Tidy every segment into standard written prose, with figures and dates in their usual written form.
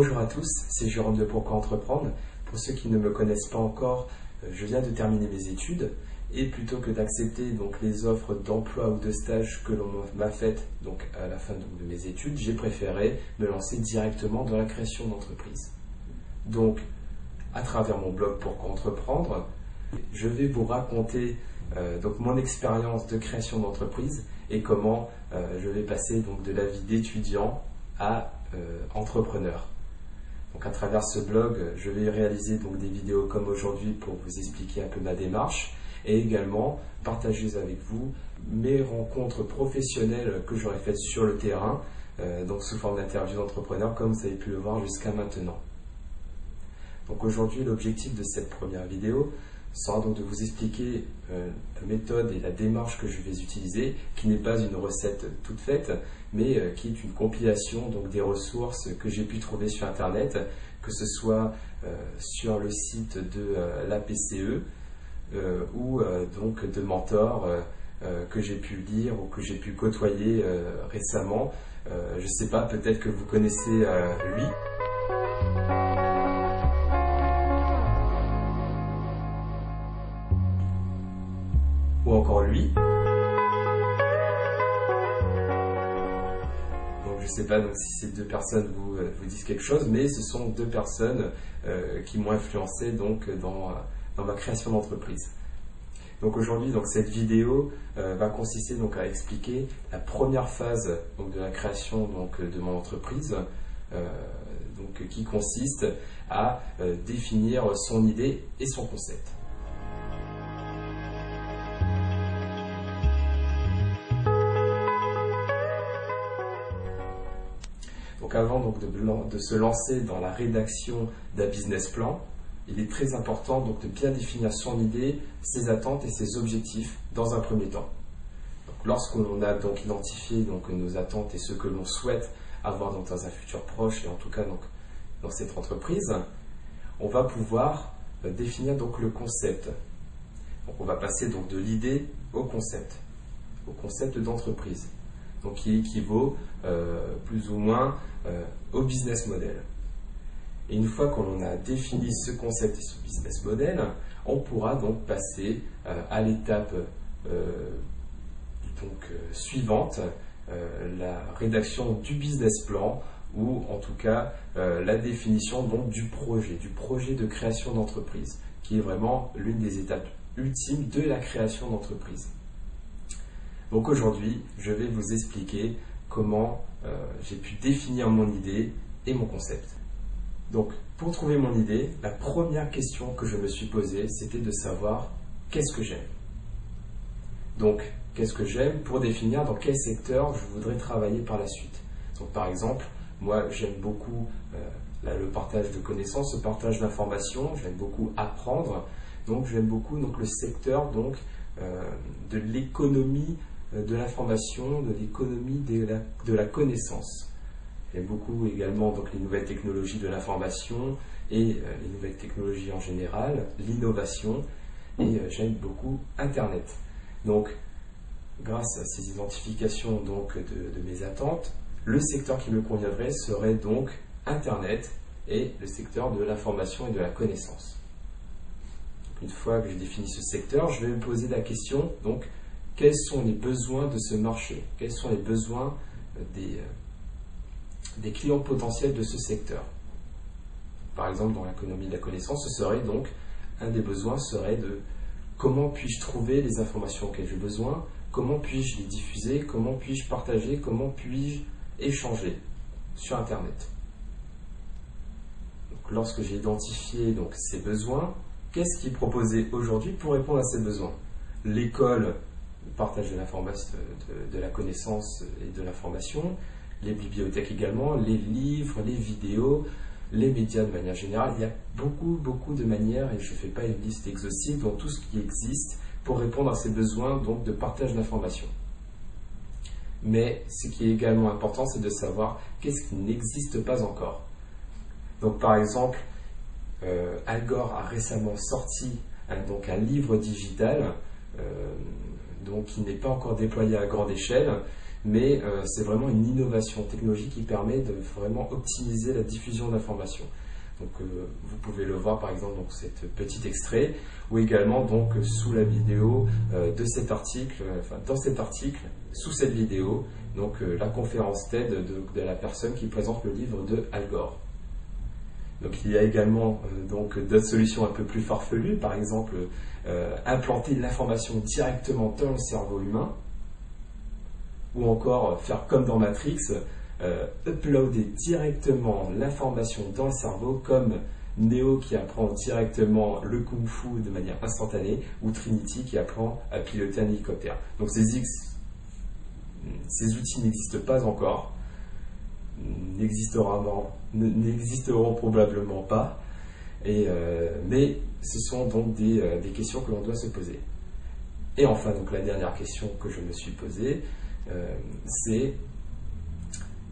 Bonjour à tous, c'est Jérôme de Pourquoi Entreprendre. Pour ceux qui ne me connaissent pas encore, je viens de terminer mes études et plutôt que d'accepter les offres d'emploi ou de stage que l'on m'a faites à la fin de mes études, j'ai préféré me lancer directement dans la création d'entreprise. Donc, à travers mon blog Pourquoi Entreprendre, je vais vous raconter mon expérience de création d'entreprise et comment je vais passer de la vie d'étudiant à entrepreneur. Donc à travers ce blog, je vais réaliser des vidéos comme aujourd'hui pour vous expliquer un peu ma démarche et également partager avec vous mes rencontres professionnelles que j'aurais faites sur le terrain, sous forme d'interviews d'entrepreneurs comme vous avez pu le voir jusqu'à maintenant. Donc aujourd'hui, l'objectif de cette première vidéo sera de vous expliquer la méthode et la démarche que je vais utiliser, qui n'est pas une recette toute faite, mais qui est une compilation des ressources que j'ai pu trouver sur Internet, que ce soit sur le site de l'APCE ou de mentors que j'ai pu lire ou que j'ai pu côtoyer récemment. Je ne sais pas, peut-être que vous connaissez lui. Ou encore lui. Donc je ne sais pas si ces deux personnes vous disent quelque chose, mais ce sont deux personnes qui m'ont influencé dans ma création d'entreprise. Donc aujourd'hui, cette vidéo va consister à expliquer la première phase de la création de mon entreprise, qui consiste à définir son idée et son concept. Donc avant de se lancer dans la rédaction d'un business plan, il est très important de bien définir son idée, ses attentes et ses objectifs dans un premier temps. Lorsqu'on a identifié nos attentes et ce que l'on souhaite avoir dans un futur proche et en tout cas dans cette entreprise, on va pouvoir définir le concept. Donc on va passer de l'idée au concept d'entreprise. Donc qui équivaut plus ou moins au business model. Et une fois qu'on a défini ce concept et ce business model, on pourra passer à l'étape suivante, la rédaction du business plan ou en tout cas la définition du projet de création d'entreprise, qui est vraiment l'une des étapes ultimes de la création d'entreprise. Donc aujourd'hui, je vais vous expliquer comment j'ai pu définir mon idée et mon concept. Donc, pour trouver mon idée, la première question que je me suis posée, c'était de savoir qu'est-ce que j'aime. Donc, qu'est-ce que j'aime pour définir dans quel secteur je voudrais travailler par la suite. Donc, par exemple, moi, j'aime beaucoup le partage de connaissances, le partage d'informations, j'aime beaucoup apprendre. Donc, j'aime beaucoup le secteur de l'économie de l'information, de l'économie de la connaissance. J'aime beaucoup également les nouvelles technologies de l'information et les nouvelles technologies en général, l'innovation, et j'aime beaucoup Internet. Donc, grâce à ces identifications de mes attentes, le secteur qui me conviendrait serait Internet et le secteur de l'information et de la connaissance. Une fois que j'ai défini ce secteur, je vais me poser la question, quels sont les besoins de ce marché? Quels sont les besoins des clients potentiels de ce secteur? Par exemple, dans l'économie de la connaissance, un des besoins serait de comment puis-je trouver les informations auxquelles j'ai besoin, comment puis-je les diffuser, comment puis-je partager, comment puis-je échanger sur Internet. Donc, lorsque j'ai identifié ces besoins, qu'est-ce qui est proposé aujourd'hui pour répondre à ces besoins? L'école, le partage de l'information, de la connaissance et de l'information, les bibliothèques également, les livres, les vidéos, les médias de manière générale. Il y a beaucoup de manières, et je ne fais pas une liste exhaustive, dans tout ce qui existe pour répondre à ces besoins de partage d'informations. Mais ce qui est également important, c'est de savoir qu'est-ce qui n'existe pas encore. Donc par exemple, Al Gore a récemment sorti un livre digital qui n'est pas encore déployé à grande échelle, mais c'est vraiment une innovation technologique qui permet de vraiment optimiser la diffusion d'informations. Donc vous pouvez le voir par exemple dans cet petit extrait, ou également donc sous la vidéo de cet article, dans cet article, sous cette vidéo, donc la conférence TED de la personne qui présente le livre de Al Gore. Donc il y a également donc d'autres solutions un peu plus farfelues, par exemple implanter l'information directement dans le cerveau humain, ou encore faire comme dans Matrix, uploader directement l'information dans le cerveau, comme Neo qui apprend directement le kung-fu de manière instantanée, ou Trinity qui apprend à piloter un hélicoptère. Donc ces outils n'existent pas encore, n'existeront probablement pas, mais ce sont donc des questions que l'on doit se poser. Et enfin, donc la dernière question que je me suis posée, c'est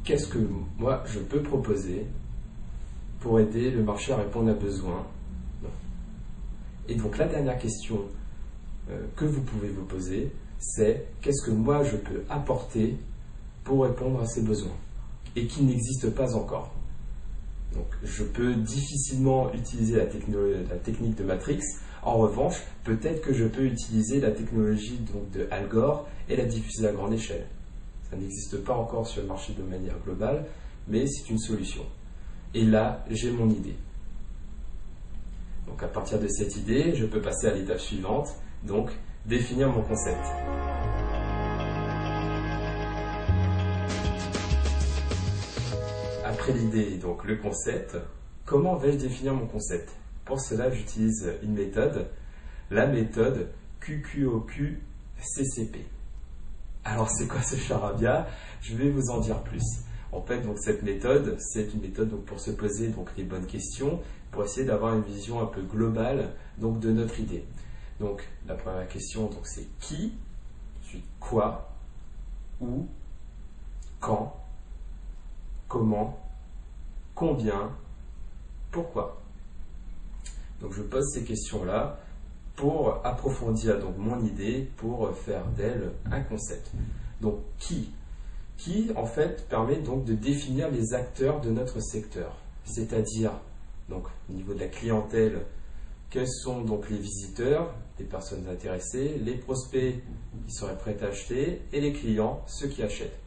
qu'est-ce que moi je peux proposer pour aider le marché à répondre à besoins. Et donc la dernière question que vous pouvez vous poser, c'est qu'est-ce que moi je peux apporter pour répondre à ces besoins et qui n'existe pas encore. Donc je peux difficilement utiliser la technique de Matrix. En revanche, peut-être que je peux utiliser la technologie donc, de Al Gore et la diffuser à grande échelle. Ça n'existe pas encore sur le marché de manière globale, mais c'est une solution. Et là, j'ai mon idée. Donc à partir de cette idée, je peux passer à l'étape suivante, donc définir mon concept. Après l'idée, donc le concept, comment vais-je définir mon concept? Pour cela, j'utilise une méthode, la méthode QQOQ-CCP. Alors, c'est quoi ce charabia? Je vais vous en dire plus. En fait, donc, cette méthode, c'est une méthode donc, pour se poser donc, les bonnes questions, pour essayer d'avoir une vision un peu globale donc, de notre idée. Donc, la première question, donc, c'est qui, ensuite quoi, où, quand, comment, combien, pourquoi. Donc je pose ces questions-là pour approfondir donc mon idée, pour faire d'elle un concept. Donc qui en fait permet donc de définir les acteurs de notre secteur, c'est-à-dire donc au niveau de la clientèle, quels sont donc les visiteurs, les personnes intéressées, les prospects qui seraient prêts à acheter et les clients, ceux qui achètent.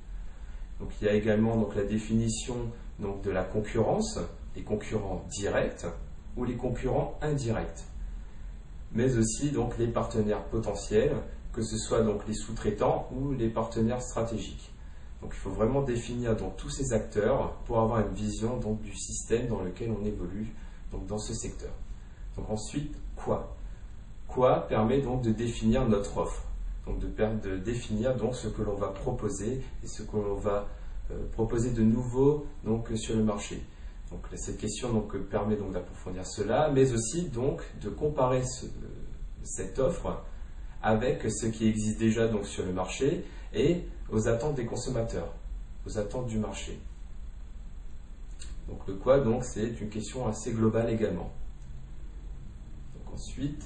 Donc il y a également donc la définition donc de la concurrence, les concurrents directs ou les concurrents indirects, mais aussi donc les partenaires potentiels, que ce soit donc les sous-traitants ou les partenaires stratégiques. Donc il faut vraiment définir donc tous ces acteurs pour avoir une vision donc du système dans lequel on évolue donc dans ce secteur. Donc ensuite, quoi permet donc de définir notre offre, donc de définir donc ce que l'on va proposer et ce que l'on va proposer de nouveau donc sur le marché. Donc cette question donc, permet donc d'approfondir cela, mais aussi donc de comparer cette offre avec ce qui existe déjà donc, sur le marché et aux attentes des consommateurs, aux attentes du marché. Donc le quoi donc c'est une question assez globale également. Donc ensuite,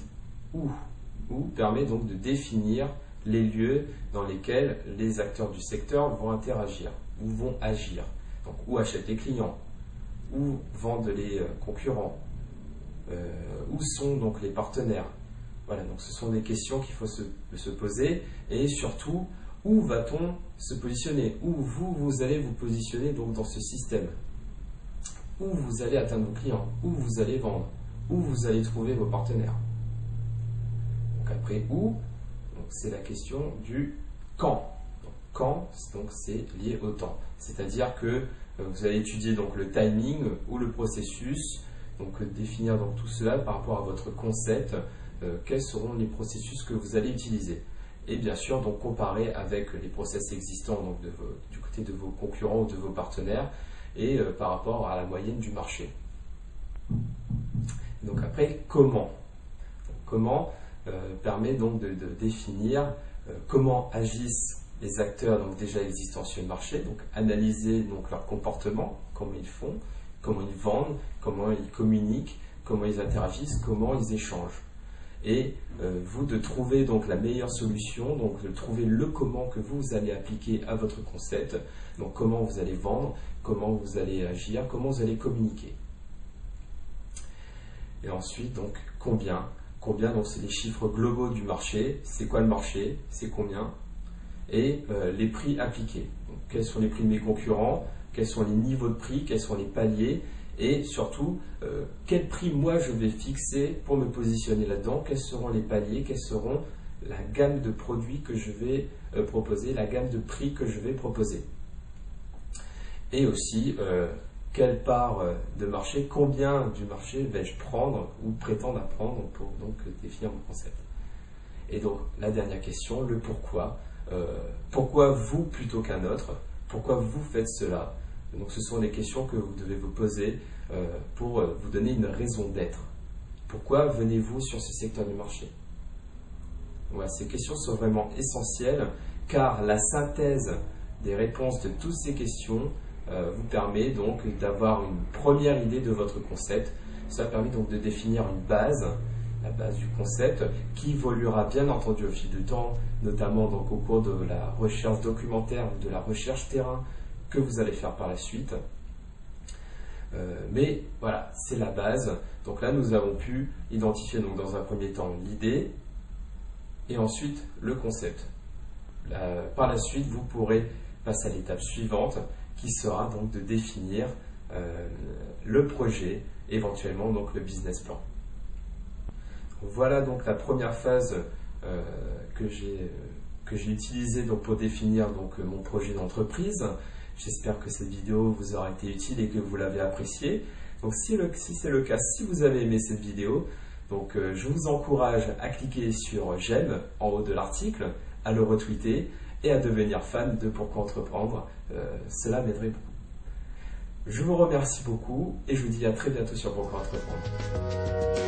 où permet donc de définir les lieux dans lesquels les acteurs du secteur vont interagir, ou vont agir. Donc où achètent les clients, où vendent les concurrents, où sont donc les partenaires. Voilà, donc ce sont des questions qu'il faut se poser, et surtout, où va-t-on se positionner? Où vous allez vous positionner donc dans ce système? Où vous allez atteindre vos clients? Où vous allez vendre? Où vous allez trouver vos partenaires? Donc après, où? C'est la question du quand. Donc, quand, donc c'est lié au temps. C'est-à-dire que vous allez étudier donc le timing ou le processus, donc définir donc tout cela par rapport à votre concept, quels seront les processus que vous allez utiliser. Et bien sûr donc comparer avec les process existants donc du côté de vos concurrents ou de vos partenaires et par rapport à la moyenne du marché. Donc après, comment? Comment permet donc de définir comment agissent les acteurs donc déjà existants sur le marché, donc analyser donc leur comportement, comment ils font, comment ils vendent, comment ils communiquent, comment ils interagissent, comment ils échangent. et vous de trouver donc la meilleure solution, donc de trouver le comment que vous allez appliquer à votre concept, donc comment vous allez vendre, comment vous allez agir, comment vous allez communiquer. Et ensuite donc combien, donc c'est les chiffres globaux du marché, c'est quoi le marché, c'est combien, et les prix appliqués, donc, quels sont les prix de mes concurrents, quels sont les niveaux de prix, quels sont les paliers, et surtout, quel prix moi je vais fixer pour me positionner là-dedans, quels seront les paliers, quelles seront la gamme de produits que je vais proposer, la gamme de prix que je vais proposer. Et aussi, quelle part de marché, combien du marché vais-je prendre ou prétendre à prendre pour donc définir mon concept. Et donc, la dernière question, le pourquoi. Pourquoi vous plutôt qu'un autre? Pourquoi vous faites cela? Donc ce sont des questions que vous devez vous poser pour vous donner une raison d'être. Pourquoi venez-vous sur ce secteur du marché? Voilà, ces questions sont vraiment essentielles car la synthèse des réponses de toutes ces questions vous permet donc d'avoir une première idée de votre concept. Ça permet donc de définir une base, la base du concept, qui évoluera bien entendu au fil du temps, notamment donc au cours de la recherche documentaire ou de la recherche terrain que vous allez faire par la suite. Mais voilà, c'est la base. Donc là, nous avons pu identifier donc, dans un premier temps l'idée et ensuite le concept. Par la suite, vous pourrez passer à l'étape suivante qui sera donc de définir le projet, éventuellement donc le business plan. Voilà donc la première phase que j'ai utilisée donc, pour définir donc, mon projet d'entreprise. J'espère que cette vidéo vous aura été utile et que vous l'avez appréciée. Donc si c'est le cas, si vous avez aimé cette vidéo, donc, je vous encourage à cliquer sur j'aime en haut de l'article, à le retweeter et à devenir fan de Pourquoi Entreprendre. Cela m'aiderait beaucoup. Je vous remercie beaucoup et je vous dis à très bientôt sur Pourquoi Entreprendre.